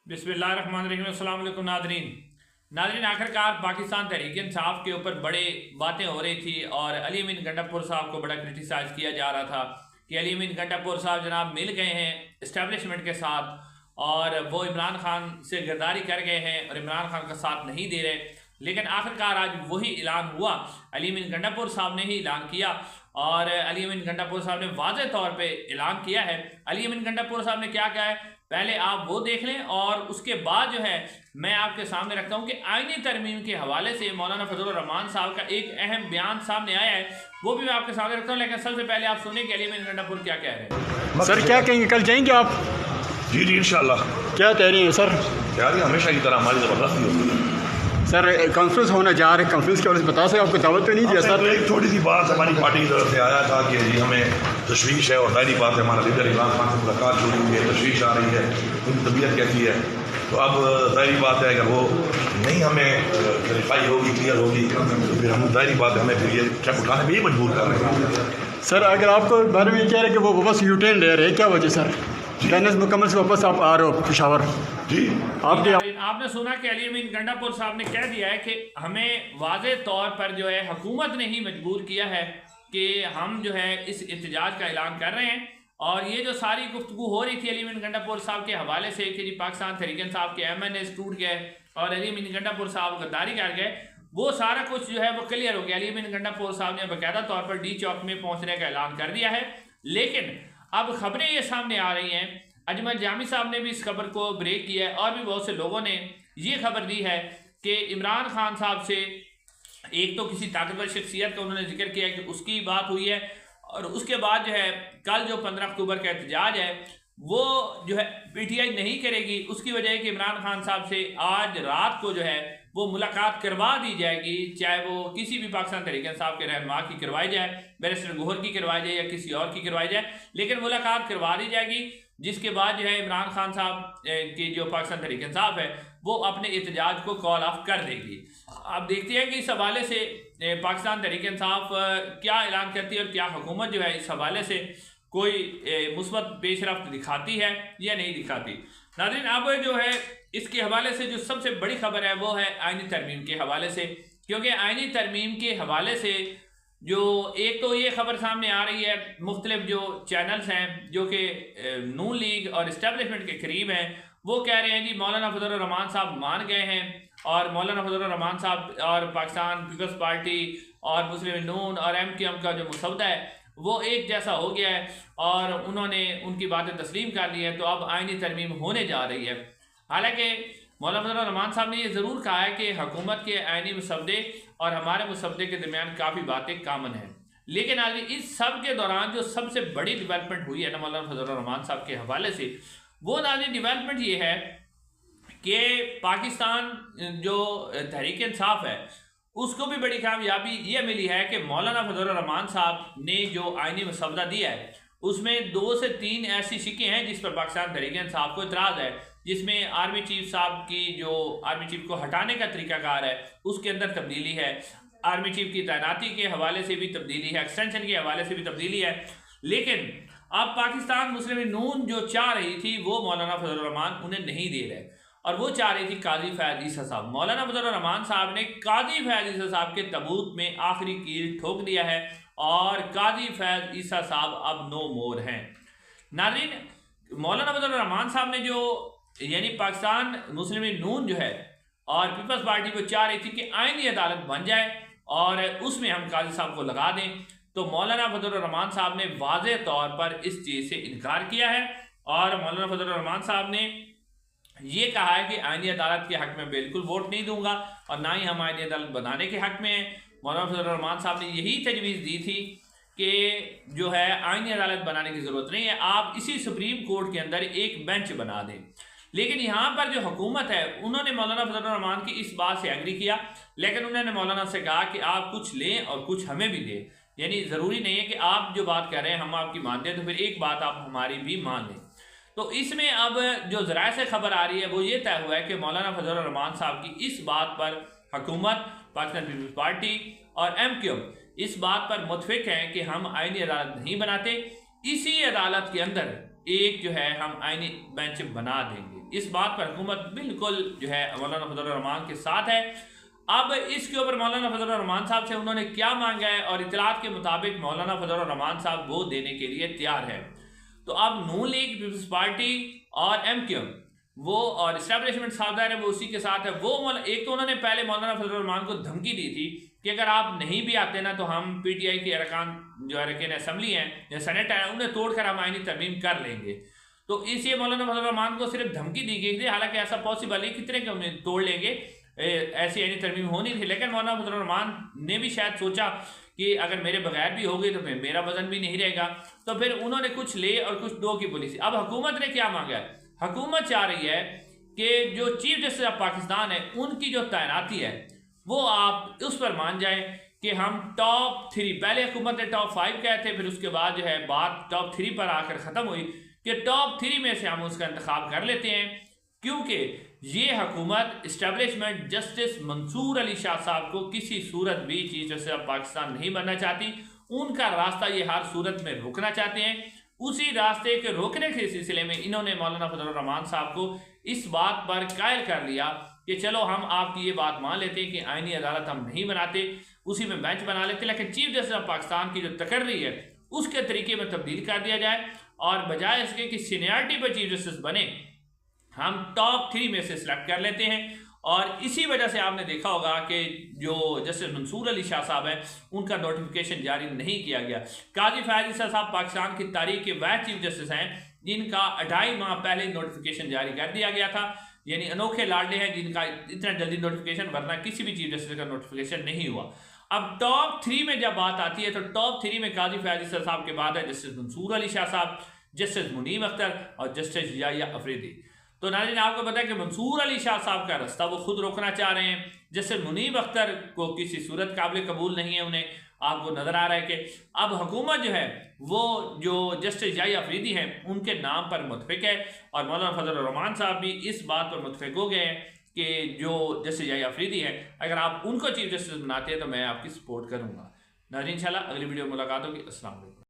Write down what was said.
बिस्मिल्लाहिर्रहमानिर्रहीम। अस्सलाम वालेकुम नादरीन, आखिरकार पाकिस्तान तहरीक इंसाफ के ऊपर बड़े बातें हो रही थी और अली अमीन गंडापुर साहब को बड़ा क्रिटिसाइज़ किया जा रहा था कि अली अमीन गंडापुर साहब जनाब मिल गए हैं इस्टेब्लिशमेंट के साथ और वो इमरान खान से गद्दारी कर गए हैं और इमरान खान का साथ नहीं दे रहे। लेकिन आखिरकार आज वही ऐलान हुआ, अली अमीन गंडापुर साहब ने ही ऐलान किया और अली अमीन गंडापुर साहब ने वाज़ेह तौर पे ऐलान किया है। अली अमीन गंडापुर साहब ने क्या कहा है, पहले आप वो देख लें और उसके बाद जो है मैं आपके सामने रखता हूँ कि आईनी तरमीम के हवाले से मौलाना फजलुर रहमान साहब का एक अहम बयान सामने आया है, वो भी मैं आपके सामने रखता हूँ। लेकिन सबसे पहले आप सुनिए कि अली अमीन गंडापुर क्या कह रहे हैं। सर क्या कहेंगे, कल जाएंगे आप? जी इंशाल्लाह। क्या तैयारी है सर? तैयारी हमेशा की तरह हमारी ज़बरदस्ती होती है सर। कॉन्फ्रेंस होने जा रहे हैं, कॉन्फ्रेंस के बारे में बता सकें, आपको दावत तो नहीं दिया सर? एक छोटी सी बात हमारी पार्टी की तरफ से आया था कि जी हमें तशवीश है और जाहिर बात है हमारा लीडर इमरान खान से मुलाकात जुड़ी हुई है, तशवीश आ रही है, उनकी तबीयत कैसी है। तो अब जाहिर बात है अगर वो नहीं हमें वेरीफाई होगी, क्लियर होगी, तो फिर हम जाहिर बात है हमें फिर ये स्टेप उठाने में ही मजबूर कर रहे हैं। सर अगर आपको बारे में कह रहे हैं कि वो वापस यूटर्न ले रहे हैं, क्या वजह सर? टेनिस मुकम्मल से वापस आप आ रहे हो पेशावर? जी आपने सुना कि अली अमीन गंडापुर साहब ने कह दिया है कि हमें वाज़े तौर पर जो है हुकूमत ने ही मजबूर किया है कि हम जो है इस एहतजाज का ऐलान कर रहे हैं। और ये जो सारी गुफ्तगू हो रही थी अली अमीन गंडापुर साहब के हवाले से कि जी पाकिस्तान तहरीक इंसाफ के MNA टूट गए और अली अमीन गंडापुर साहब गद्दारी कर गए, वो सारा कुछ जो है वो क्लियर हो गया। अली अमीन गंडापुर साहब ने बाकायदा तौर पर डी चौक में पहुँचने का ऐलान कर दिया है। लेकिन अब खबरें ये सामने आ रही हैं, अजमल जामी साहब ने भी इस खबर को ब्रेक किया है और भी बहुत से लोगों ने ये खबर दी है कि इमरान खान साहब से एक तो किसी ताकतवर शख्सियत का उन्होंने जिक्र किया कि उसकी बात हुई है और उसके बाद जो है कल जो 15 अक्टूबर का एहतजाज है वो जो है PTI नहीं करेगी। उसकी वजह है कि इमरान खान साहब से आज रात को जो है वो मुलाकात करवा दी जाएगी, चाहे वो किसी भी पाकिस्तान तहरीक इंसाफ के रहनुमा की करवाई जाए, बैरिस्टर गोहर की करवाई जाए या किसी और की करवाई जाए, लेकिन मुलाकात करवा दी जाएगी। जिसके बाद जो है इमरान खान साहब की जो पाकिस्तान तहरीक इंसाफ है वो अपने एहतजाज को कॉल ऑफ कर देगी। आप देखते हैं कि इस हवाले से पाकिस्तान तहरीक इंसाफ क्या ऐलान करती है और क्या हुकूमत जो है इस हवाले से कोई मुस्बत पेशरफ्त दिखाती है या नहीं दिखाती। नाज़रीन अब जो है इसके हवाले से जो सबसे बड़ी खबर है वो है आईनी तरमीम के हवाले से, क्योंकि आईनी तरमीम के हवाले से जो एक तो ये खबर सामने आ रही है, मुख्तलिफ जो चैनल्स हैं जो कि नून लीग और इस्टेब्लिशमेंट के करीब हैं वो कह रहे हैं जी मौलाना फजलुर रहमान साहब मान गए हैं और मौलाना फजलुर रहमान साहब और पाकिस्तान पीपल्स पार्टी और मुस्लिम नून और MQM का जो मुसवदा है वो एक जैसा हो गया है और उन्होंने उनकी बातें तस्लीम कर ली है। तो अब आईनी तरमीम होने जा रही है। हालांकि मौलाना फजलुर रहमान साहब ने ये ज़रूर कहा है कि हुकूमत के आईनी मुसवदे और हमारे मुसवदे के दरमियान काफ़ी बातें कामन हैं। लेकिन आज इस सब के दौरान जो सबसे बड़ी डेवलपमेंट हुई है ना मौलाना फजलुर रहमान साहब के हवाले से, वो नाज़रीन डेवलपमेंट ये है कि पाकिस्तान जो तहरीक इंसाफ है उसको भी बड़ी कामयाबी ये मिली है कि मौलाना फजलुर रहमान साहब ने जो आईनी मसवदा दिया है उसमें 2 से 3 ऐसी शिकें हैं जिस पर पाकिस्तान तहरीक इंसाफ को इतराज़ है, जिसमें आर्मी चीफ साहब की जो आर्मी चीफ को हटाने का तरीकाकार है उसके अंदर तब्दीली है, आर्मी चीफ की तैनाती के हवाले से भी तब्दीली है, एक्सटेंशन के हवाले से भी तब्दीली है। लेकिन अब पाकिस्तान मुस्लिम नून जो चाह रही थी वो मौलाना फजलुर रहमान उन्हें नहीं दे रहे और वो चाह रही थी काजी फैज़ ईसा साहब। मौलाना फजलुर रहमान साहब ने काजी फैज़ ईसा साहब के तबूत में आखिरी कील ठोक दिया है और काजी फैज़ ईसा साहब अब नो मोर हैं। नाज़रीन मौलाना फजलुर रहमान साहब ने जो यानी पाकिस्तान मुस्लिम नून जो है और पीपल्स पार्टी को चाह रही थी कि आईनी अदालत बन जाए और उसमें हम काजी साहब को लगा दें, तो मौलाना फजलुर रहमान साहब ने वाज़े तौर पर इस चीज़ से इनकार किया है और मौलाना फजलुर रहमान साहब ने ये कहा है कि आईनी अदालत के हक़ में बिल्कुल वोट नहीं दूंगा और ना ही हम आईनी अदालत बनाने के हक़ में हैं। मौलाना फजलुर रहमान साहब ने यही तजवीज़ दी थी कि जो है आईनी अदालत बनाने की ज़रूरत नहीं है, आप इसी सुप्रीम कोर्ट के अंदर एक बेंच बना दें। लेकिन यहाँ पर जो हुकूमत है उन्होंने मौलाना फजलुर रहमान की इस बात से एग्री किया, लेकिन उन्होंने मौलाना से कहा कि आप कुछ लें और कुछ हमें भी दें, यानी ज़रूरी नहीं है कि आप जो बात कर रहे हैं हम आपकी मानते हैं तो फिर एक बात आप हमारी भी मान लें। तो इसमें अब जो ज़राए से खबर आ रही है वो ये तय हुआ है कि मौलाना फजलुर रहमान साहब की इस बात पर हुकूमत, पाकिस्तान पीपल्स पार्टी और MQM इस बात पर मुतफिक हैं कि हम आईनी अदालत नहीं बनाते, इसी अदालत के अंदर एक जो है हम आईनी बेंच बना देंगे। इस बात पर हुकूमत बिल्कुल जो है मौलाना फजलुर रहमान के साथ है। अब इसके ऊपर मौलाना फजलुर रहमान साहब से उन्होंने क्या मांगा है और इतलात के मुताबिक मौलाना फजलुर रहमान साहब वो देने के लिए तैयार है। तो अब नून लीग, पीपल्स पार्टी और MQM वो और इस्टेब्लिशमेंट साझेदार है वो उसी के साथ है। वो एक तो उन्होंने पहले मौलाना फजलुर रहमान को धमकी दी थी कि अगर आप नहीं भी आते ना तो हम PTI के अरकान जो अरकान असम्बली हैं या सेनेट है उन्हें तोड़कर हम आईनी तरमीम कर लेंगे। तो इसलिए मौलाना फजलुर रहमान को सिर्फ धमकी दी गई थी, हालांकि ऐसा पॉसिबल है कितने के उन्हें तोड़ लेंगे, ऐसी आईनी तरमीम होनी थी। लेकिन मौलाना फजलुर रहमान ने भी शायद सोचा कि अगर मेरे बगैर भी हो गई तो फिर मेरा वजन भी नहीं रहेगा, तो फिर उन्होंने कुछ ले और कुछ दो की पॉलिसी। अब हुकूमत ने क्या मांगा है, हुकूमत चाह रही है कि जो चीफ जस्टिस ऑफ पाकिस्तान है उनकी जो तैनाती है वो आप उस पर मान जाएं कि हम टॉप 3, पहले हुकूमत ने टॉप 5 कहे थे, फिर उसके बाद जो है बात टॉप 3 पर आकर ख़त्म हुई कि टॉप 3 में से हम उसका इंतखाब कर लेते हैं, क्योंकि ये हुकूमत इस्टेब्लिशमेंट जस्टिस मंसूर अली शाह साहब को किसी सूरत भी चीफ जस्टिस ऑफ पाकिस्तान नहीं बनना चाहती। उनका रास्ता ये हर सूरत में रोकना चाहते हैं। उसी रास्ते के रोकने के सिलसिले में इन्होंने मौलाना फजलुर रहमान साहब को इस बात पर कायल कर लिया कि चलो हम आपकी ये बात मान लेते हैं कि आईनी अदालत हम नहीं बनाते, उसी में बेंच बना लेते, लेकिन चीफ जस्टिस ऑफ पाकिस्तान की जो तकर्री है उसके तरीके में तब्दील कर दिया जाए और बजाय इसके कि सीनियरिटी पर चीफ जस्टिस बने हम टॉप 3 में से सिलेक्ट कर लेते हैं। और इसी वजह से आपने देखा होगा कि जो जस्टिस मंसूर अली शाह साहब हैं उनका नोटिफिकेशन जारी नहीं किया गया। काजी फयाज ईसा साहब पाकिस्तान की तारीख के वह चीफ जस्टिस हैं जिनका 2.5 माह पहले नोटिफिकेशन जारी कर दिया गया था, यानी अनोखे लाडले हैं जिनका इतना जल्दी नोटिफिकेशन, वरना किसी भी चीफ जस्टिस का नोटिफिकेशन नहीं हुआ। अब टॉप 3 में जब बात आती है तो टॉप 3 में काजी फयाज ईसा साहब के बाद है जस्टिस मंसूर अली शाह साहब, जस्टिस मुनीब अख्तर और जस्टिस याहिया अफरीदी। तो नाज़रीन आपको पता है कि मंसूर अली शाह साहब का रास्ता वो खुद रोकना चाह रहे हैं, जैसे मुनीब अख्तर को किसी सूरत काबिल कबूल नहीं है उन्हें, आपको नजर आ रहा है कि अब हुकूमत जो है वो जो जस्टिस याहिया अफरीदी हैं उनके नाम पर मुतफिक है और मौलाना फजलुर रहमान साहब भी इस बात पर मुतफिक हो गए हैं कि जो जस्टिस याहिया अफरीदी है अगर आप उनको चीफ जस्टिस बनाते हैं तो मैं आपकी सपोर्ट करूँगा। नाज़रीन इंशाल्लाह अगली वीडियो में मुलाकात होगी। अस्सलाम वालेकुम।